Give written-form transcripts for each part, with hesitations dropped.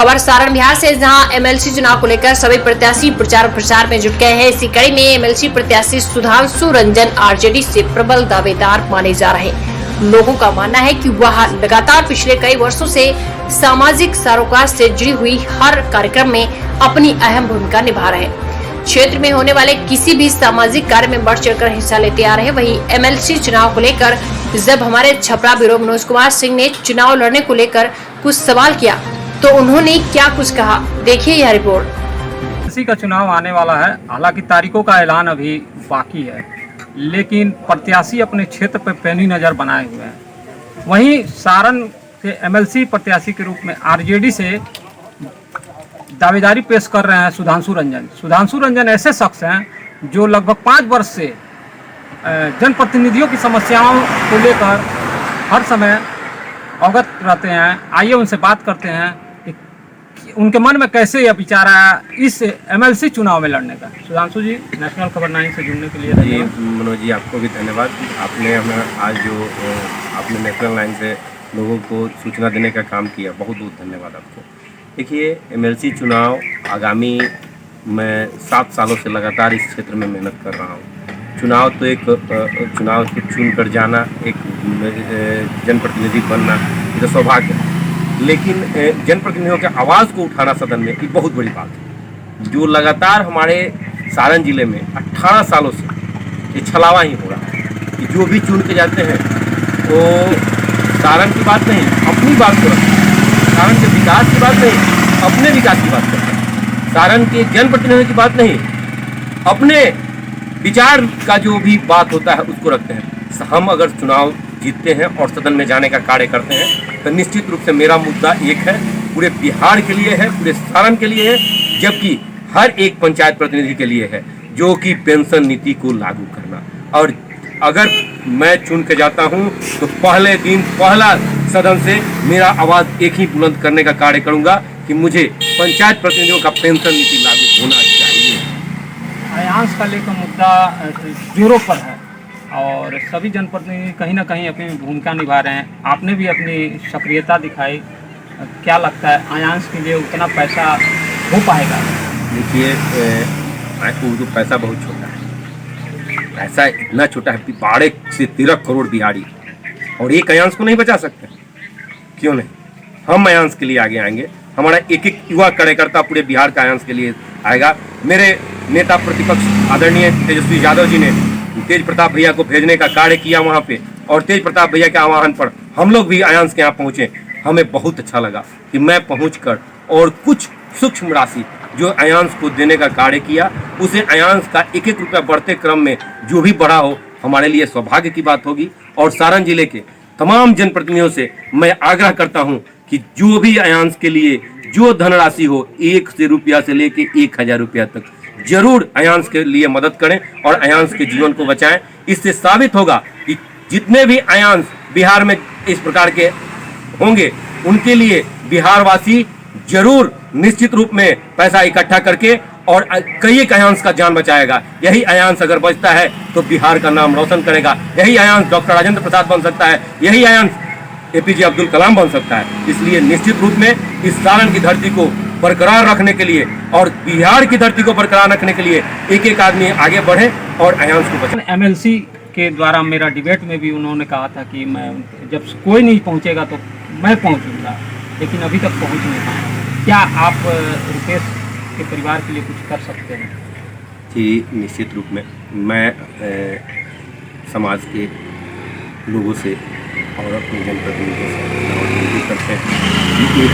खबर सारण बिहार से, जहां एमएलसी चुनाव को लेकर सभी प्रत्याशी प्रचार प्रसार में जुट गए हैं। इसी कड़ी में एमएलसी प्रत्याशी सुधांशु रंजन आरजेडी से प्रबल दावेदार माने जा रहे हैं। लोगों का मानना है कि वह लगातार पिछले कई वर्षों से सामाजिक सरोकार से जुड़ी हुई हर कार्यक्रम में अपनी अहम भूमिका निभा रहे हैं। क्षेत्र में होने वाले किसी भी सामाजिक कार्य में बढ़ चढ़कर हिस्सा लेते आ रहे हैं। वहीं एमएलसी चुनाव को लेकर जब हमारे छपरा ब्यूरो मनोज कुमार सिंह ने चुनाव लड़ने को लेकर कुछ सवाल किया तो उन्होंने क्या कुछ कहा, देखिए यह रिपोर्ट। इसी का चुनाव आने वाला है, हालांकि तारीखों का ऐलान अभी बाकी है, लेकिन प्रत्याशी अपने क्षेत्र पर पैनी नज़र बनाए हुए हैं। वहीं सारण के एमएलसी प्रत्याशी के रूप में आरजेडी से दावेदारी पेश कर रहे हैं सुधांशु रंजन। सुधांशु रंजन ऐसे शख्स हैं जो लगभग 5 वर्ष से जनप्रतिनिधियों की समस्याओं को लेकर हर समय अवगत रहते हैं। आइए उनसे बात करते हैं कि उनके मन में कैसे यह विचार आया इस एमएलसी चुनाव में लड़ने का। सुधांशु जी, नेशनल खबर 9 से जुड़ने के लिए धन्यवाद। मनोज जी, आपको भी धन्यवाद। आपने हमें आज जो आपने नेशनल 9 से लोगों को सूचना देने का काम किया, बहुत बहुत धन्यवाद आपको। देखिए, एमएलसी चुनाव आगामी मैं 7 सालों से लगातार इस क्षेत्र में मेहनत कर रहा हूँ। चुनाव तो एक चुनाव को चुन कर जाना, एक जनप्रतिनिधि बनना, ये तो सौभाग्य है, लेकिन जनप्रतिनिधियों के आवाज़ को उठाना सदन में एक बहुत बड़ी बात है। जो लगातार हमारे सारण जिले में 18 सालों से ये छलावा ही हो रहा है कि जो भी चुन के जाते हैं वो सारण की बात नहीं, अपनी बात को रखते हैं। सारण के विकास की बात नहीं, अपने विकास की बात करते हैं। सारण के जनप्रतिनिधि की बात नहीं, अपने विचार का जो भी बात होता है उसको रखते हैं। हम अगर चुनाव जीतते हैं और सदन में जाने का कार्य करते हैं तो निश्चित रूप से मेरा मुद्दा एक है, पूरे बिहार के लिए है, पूरे सारण के लिए है, जबकि हर एक पंचायत प्रतिनिधि के लिए है, जो कि पेंशन नीति को लागू करना। और अगर मैं चुन के जाता हूं तो पहले दिन पहला सदन से मेरा आवाज़ एक ही बुलंद करने का कार्य करूंगा कि मुझे पंचायत प्रतिनिधियों का पेंशन नीति लागू होना चाहिए। अयांश का लेकर मुद्दा जोरों पर है और सभी जनप्रतिनिधि कहीं ना कहीं अपनी भूमिका निभा रहे हैं। आपने भी अपनी सक्रियता दिखाई। क्या लगता है, अयांश के लिए उतना पैसा हो पाएगा? देखिए, तो पैसा बहुत छोटा है, पैसा इतना छोटा है कि 12 से 13 करोड़ बिहारी और एक अयांश को नहीं बचा सकते। क्यों नहीं? हम अयांश के लिए आगे आएंगे। हमारा एक एक युवा कार्यकर्ता पूरे बिहार का अयांश के लिए आएगा। मेरे नेता प्रतिपक्ष आदरणीय तेजस्वी यादव जी ने तेज प्रताप भैया को भेजने का कार्य किया वहाँ पे, और तेज प्रताप भैया के आह्वान पर हम लोग भी अयांश के यहाँ पहुँचे। हमें बहुत अच्छा लगा कि मैं पहुँचकर और कुछ सूक्ष्म राशि जो अयांश को देने का कार्य किया, उसे अयांश का एक एक रुपया बढ़ते क्रम में जो भी बढ़ा हो, हमारे लिए सौभाग्य की बात होगी। और सारण जिले के तमाम जनप्रतिनिधियों से मैं आग्रह करता हूं कि जो भी अयांश के लिए जो धनराशि हो, 1 रुपया से लेके 1000 रुपया तक, जरूर अयांश के लिए मदद करें और अयांश के जीवन को बचाएं। इससे साबित होगा कि जितने भी अयांश बिहार में इस प्रकार के होंगे, उनके लिए बिहारवासी जरूर निश्चित रूप में पैसा इकट्ठा करके और कई एक अयांश का जान बचाएगा। यही अयांश अगर बचता है तो बिहार का नाम रोशन करेगा। यही अयांश डॉक्टर राजेंद्र प्रसाद बन सकता है, यही अयांश एपीजे अब्दुल कलाम बन सकता है। इसलिए निश्चित रूप में इस सारण की धरती को बरकरार रखने के लिए और बिहार की धरती को बरकरार रखने के लिए एक एक आदमी आगे बढ़े और अयांश को बचाए। एमएलसी के द्वारा मेरा डिबेट में भी उन्होंने कहा था कि मैं जब कोई नहीं पहुंचेगा तो मैं पहुंचूंगा, लेकिन अभी तक पहुंच नहीं पाया। क्या आप रुपेश के परिवार के लिए कुछ कर सकते हैं? जी, निश्चित रूप में मैं समाज के लोगों से और अपने जनप्रतिनिधियों से और विनती करते हैं कि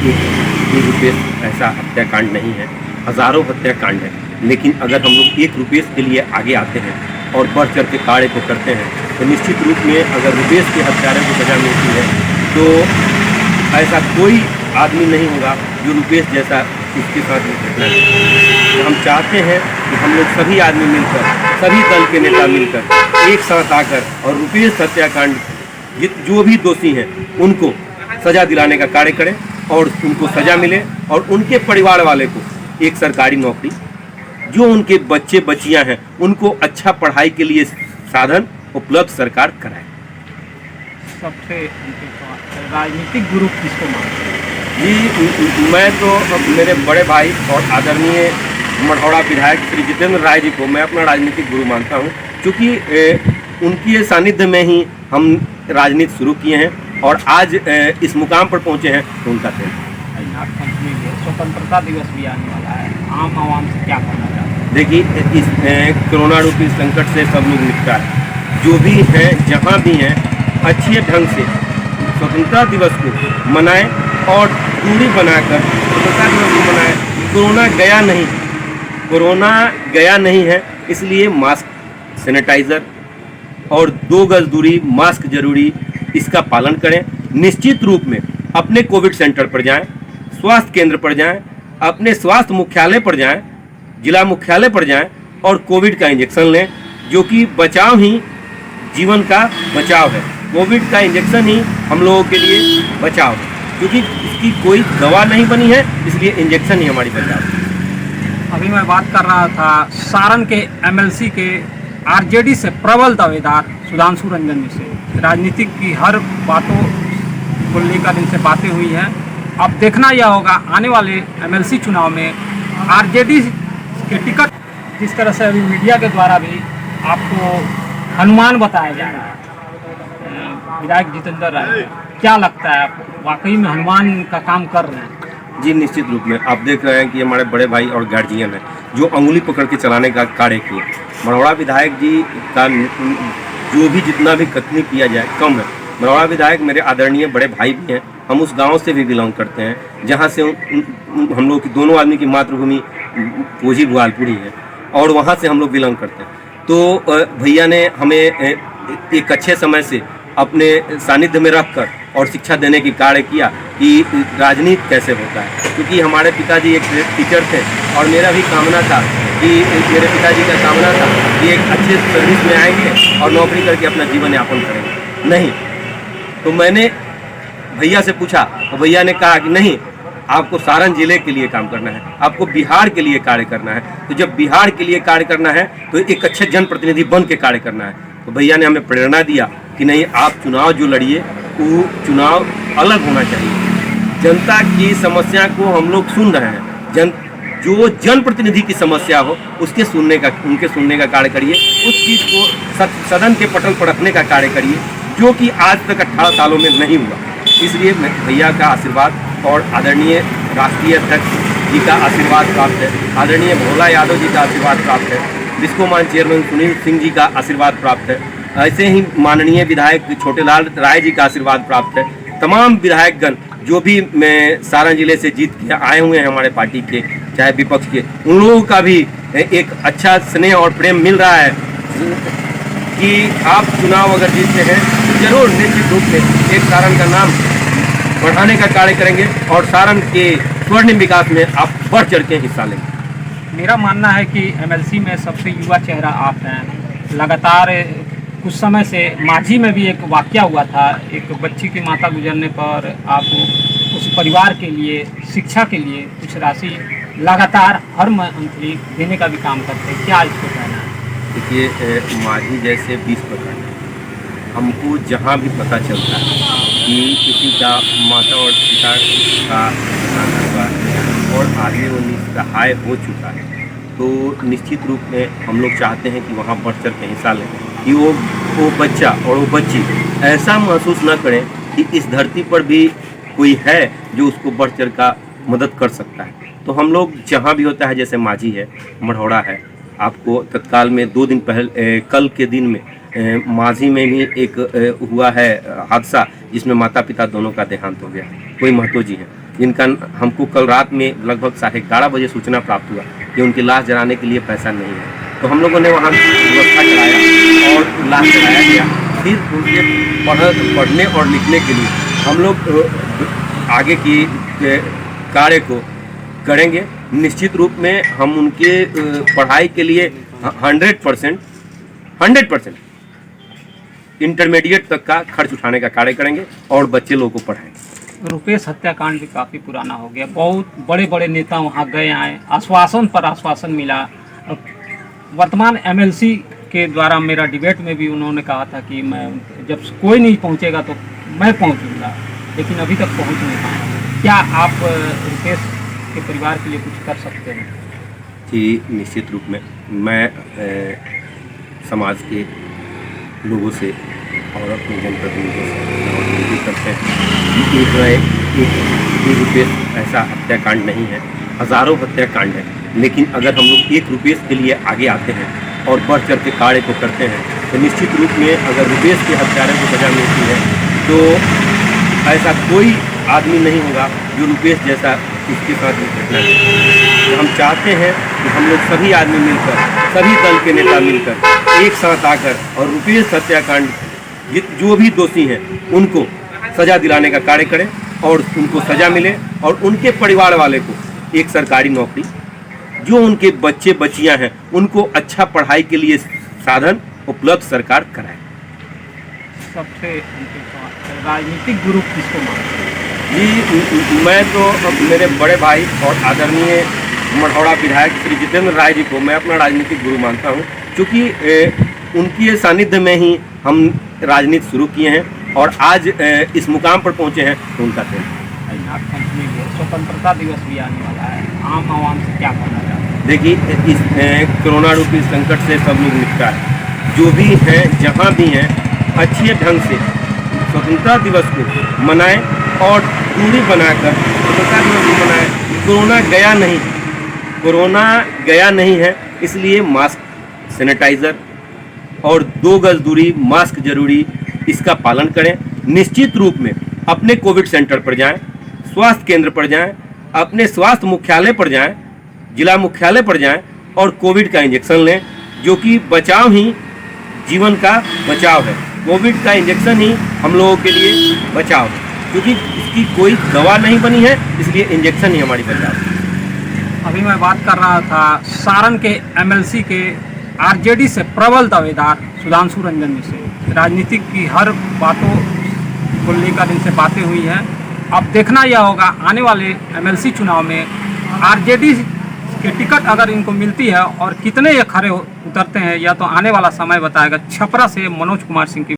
एक रुपेश ऐसा हत्याकांड नहीं है, हज़ारों हत्याकांड है, लेकिन अगर हम लोग एक रुपेश के लिए आगे आते हैं और बढ़ चढ़ के कार्य को करते हैं तो निश्चित रूप में अगर रुपेश के हत्यारों को सजा मिलती है तो ऐसा कोई आदमी नहीं होगा जो रुपेश जैसा उसके साथ घटना है। हम चाहते हैं कि हम लोग सभी आदमी मिलकर, सभी दल के नेता मिलकर एक साथ आकर और रुपेश हत्याकांड जो भी दोषी हैं उनको सजा दिलाने का कार्य करें और उनको सजा मिले और उनके परिवार वाले को एक सरकारी नौकरी, जो उनके बच्चे बच्चियां हैं उनको अच्छा पढ़ाई के लिए साधन उपलब्ध सरकार कराए। सबसे राजनीतिक गुरु किसको मानते हैं? जी मैं तो मेरे बड़े भाई और आदरणीय मढ़ौरा विधायक श्री जितेंद्र राय जी को मैं अपना राजनीतिक गुरु मानता हूँ, क्योंकि उनकी सानिध्य में ही हम राजनीति शुरू किए हैं और आज इस मुकाम पर पहुँचे हैं, तो उनका देन। स्वतंत्रता दिवस भी आने वाला है, आम आवाम से क्या कहना चाहते हैं? देखिए इस कोरोना रूपी संकट से सब लोग निपटा है, जो भी हैं जहाँ भी हैं अच्छे ढंग से स्वतंत्रता दिवस को मनाएं और दूरी बनाकर स्वतंत्रता दिवस को मनाएं। कोरोना गया नहीं है, इसलिए मास्क, सैनिटाइज़र और 2 गज दूरी, मास्क जरूरी, इसका पालन करें। निश्चित रूप में अपने कोविड सेंटर पर जाएं, स्वास्थ्य केंद्र पर जाएं, अपने स्वास्थ्य मुख्यालय पर जाएं, जिला मुख्यालय पर जाएं और कोविड का इंजेक्शन लें, जो कि बचाव ही जीवन का बचाव है। कोविड का इंजेक्शन ही हम लोगों के लिए बचाव है, क्योंकि इसकी कोई दवा नहीं बनी है, इसलिए इंजेक्शन ही हमारी बचाव है। अभी मैं बात कर रहा था सारण के एमएलसी के आरजेडी से प्रबल दावेदार सुधांशु रंजन जी से। राजनीतिक की हर बातों को लेकर इनसे बातें हुई हैं। अब देखना यह होगा आने वाले एमएलसी चुनाव में आरजेडी के टिकट जिस तरह से अभी मीडिया के द्वारा भी आपको हनुमान बताया जा रहा है विधायक जितेंद्र राय, क्या लगता है आपको, वाकई में हनुमान का काम कर रहे हैं? जी निश्चित रूप में आप देख रहे हैं कि हमारे बड़े भाई और गार्जियन हैं जो अंगुली पकड़ के चलाने का कार्य किए। मढ़ौरा विधायक जी का जो भी जितना भी कथनी किया जाए कम है। मढ़ौरा विधायक मेरे आदरणीय बड़े भाई भी हैं, हम उस गांव से भी बिलोंग करते हैं जहां से हम लोग की दोनों आदमी की मातृभूमि पोजी बुआलपुरी है और वहां से हम लोग बिलोंग करते हैं। तो भैया ने हमें एक अच्छे समय से अपने सानिध्य में रखकर और शिक्षा देने की कार्य किया कि राजनीति कैसे होता है, क्योंकि हमारे पिताजी एक टीचर थे और मेरा भी कामना था कि मेरे पिताजी का कामना था कि एक अच्छे सर्विस में आएंगे और नौकरी करके अपना जीवन यापन करेंगे। नहीं, तो मैंने भैया से पूछा तो भैया ने कहा कि नहीं, आपको सारण जिले के लिए काम करना है, आपको बिहार के लिए कार्य करना है। तो जब बिहार के लिए कार्य करना है तो एक अच्छे जनप्रतिनिधि बन के कार्य करना है। तो भैया ने हमें प्रेरणा दिया कि नहीं, आप चुनाव जो लड़िए वो चुनाव अलग होना चाहिए। जनता की समस्या को हम लोग सुन रहे हैं, जो जनप्रतिनिधि की समस्या हो उनके सुनने का कार्य करिए, उस चीज़ को सदन के पटल पर रखने का कार्य करिए, जो कि आज तक 18 सालों में नहीं हुआ। इसलिए भैया का आशीर्वाद और आदरणीय राष्ट्रीय अध्यक्ष जी का आशीर्वाद प्राप्त है, आदरणीय भोला यादव जी का आशीर्वाद प्राप्त है, डिस्कोमान चेयरमैन सुनील सिंह जी का आशीर्वाद प्राप्त है, ऐसे ही माननीय विधायक छोटेलाल राय जी का आशीर्वाद प्राप्त है। तमाम विधायकगण जो भी मैं सारण जिले से जीत के आए हुए हैं हमारे पार्टी के, चाहे विपक्ष के, उन लोगों का भी एक अच्छा स्नेह और प्रेम मिल रहा है कि आप चुनाव अगर जीतते हैं तो जरूर निश्चित रूप से एक सारण का नाम बढ़ाने का कार्य करेंगे और सारण के स्वर्णिम विकास में आप बढ़ चढ़ के हिस्सा लेंगे। मेरा मानना है कि एमएलसी में सबसे युवा चेहरा आप हैं। लगातार कुछ समय से माझी में भी एक वाकया हुआ था, एक बच्ची की माता गुजरने पर आप उस परिवार के लिए, शिक्षा के लिए कुछ राशि लगातार हर मंथली देने का भी काम करते हैं, क्या इसको कहना है? देखिए माझी जैसे 20 प्रकार हमको जहाँ भी पता चलता है कि किसी का माता और पिता का देहांत हुआ है और आगे वो निस्सहाय हो चुका है, तो निश्चित रूप में हम लोग चाहते हैं कि वहाँ बढ़ चढ़ के हिस्सा लें, कि वो बच्चा और वो बच्ची ऐसा महसूस न करें कि इस धरती पर भी कोई है जो उसको बढ़ चढ़ का मदद कर सकता है। तो हम लोग जहाँ भी होता है, जैसे माझी है, मढ़ौरा है, आपको तत्काल में 2 दिन पहले कल के दिन में माझी में भी एक हुआ है हादसा जिसमें माता पिता दोनों का देहांत हो गया। कोई महतो जी हैं जिनका हमको कल रात में लगभग 11:30 बजे सूचना प्राप्त हुआ कि उनकी लाश जलाने के लिए पैसा नहीं है, तो हम लोगों ने वहाँ व्यवस्था कराया और लाश जलाया गया। फिर उनके पढ़ने और लिखने के लिए हम लोग आगे की कार्य को करेंगे। निश्चित रूप में हम उनके पढ़ाई के लिए 100% इंटरमीडिएट तक का खर्च उठाने का कार्य करेंगे और बच्चे लोगों को पढ़ाएंगे। रुपेश हत्याकांड भी काफ़ी पुराना हो गया, बहुत बड़े बड़े नेता वहाँ गए आए, आश्वासन पर आश्वासन मिला। वर्तमान एमएलसी के द्वारा मेरा डिबेट में भी उन्होंने कहा था कि मैं जब कोई नहीं पहुँचेगा तो मैं पहुँचूँगा, लेकिन अभी तक पहुँच नहीं पाया। क्या आप रुपेश के परिवार के लिए कुछ कर सकते हैं? जी निश्चित रूप में मैं समाज के लोगों से और अपने जनप्रतिनिधियों से और विनती करते हैं कि एक रुपये ऐसा हत्याकांड नहीं है, हज़ारों हत्याकांड है, लेकिन अगर हम लोग एक रुपये के लिए आगे आते हैं और बढ़ चढ़ के कार्य को करते हैं तो निश्चित रूप में अगर रुपये के हत्यारों को सजा मिलती है तो ऐसा कोई आदमी नहीं होगा जो रुपेश जैसा इसके साथ घटना है। तो हम चाहते हैं कि हम लोग सभी आदमी मिलकर, सभी दल के नेता मिलकर एक साथ आकर और रुपेश हत्याकांड जो भी दोषी हैं उनको सजा दिलाने का कार्य करें और उनको सजा मिले और उनके परिवार वाले को एक सरकारी नौकरी, जो उनके बच्चे बच्चियां हैं उनको अच्छा पढ़ाई के लिए साधन उपलब्ध सरकार कराए। सबसे अंतिम सवाल, राजनीतिक गुरु किसको मानते हैं? जी मैं तो मेरे बड़े भाई और आदरणीय मढ़ौरा विधायक श्री जितेंद्र राय जी को मैं अपना राजनीतिक गुरु मानता हूं, क्योंकि उनके सानिध्य में ही हम राजनीति शुरू किए हैं और आज इस मुकाम पर पहुंचे हैं तो उनका देन। नागपंचमी भी है, स्वतंत्रता दिवस भी आने वाला है, आम आवाम से क्या कहना चाहते हैं? देखिए इस कोरोना रूपी संकट से सब लोग निपटा है, जो भी हैं जहाँ भी हैं अच्छे ढंग से स्वतंत्रता दिवस को मनाएं और दूरी बनाकर स्वतंत्रता दिवस को मनाएं। कोरोना गया नहीं है, इसलिए मास्क, सैनिटाइज़र और 2 गज दूरी, मास्क जरूरी, इसका पालन करें। निश्चित रूप में अपने कोविड सेंटर पर जाएं, स्वास्थ्य केंद्र पर जाएं, अपने स्वास्थ्य मुख्यालय पर जाएं, जिला मुख्यालय पर जाएं और कोविड का इंजेक्शन लें, जो कि बचाव ही जीवन का बचाव है। कोविड का इंजेक्शन ही हम लोगों के लिए बचाव है, क्योंकि इसकी कोई दवा नहीं बनी है, इसलिए इंजेक्शन ही हमारी बचाव है। अभी मैं बात कर रहा था सारण के एमएलसी के आरजेडी से प्रबल दावेदार सुधांशु रंजन जी से। राजनीतिक की हर बातों को लेकर इनसे बातें हुई हैं। अब देखना यह होगा आने वाले एमएलसी चुनाव में आरजेडी की टिकट अगर इनको मिलती है और कितने ये खड़े उतरते हैं, या तो आने वाला समय बताएगा। छपरा से मनोज कुमार सिंह की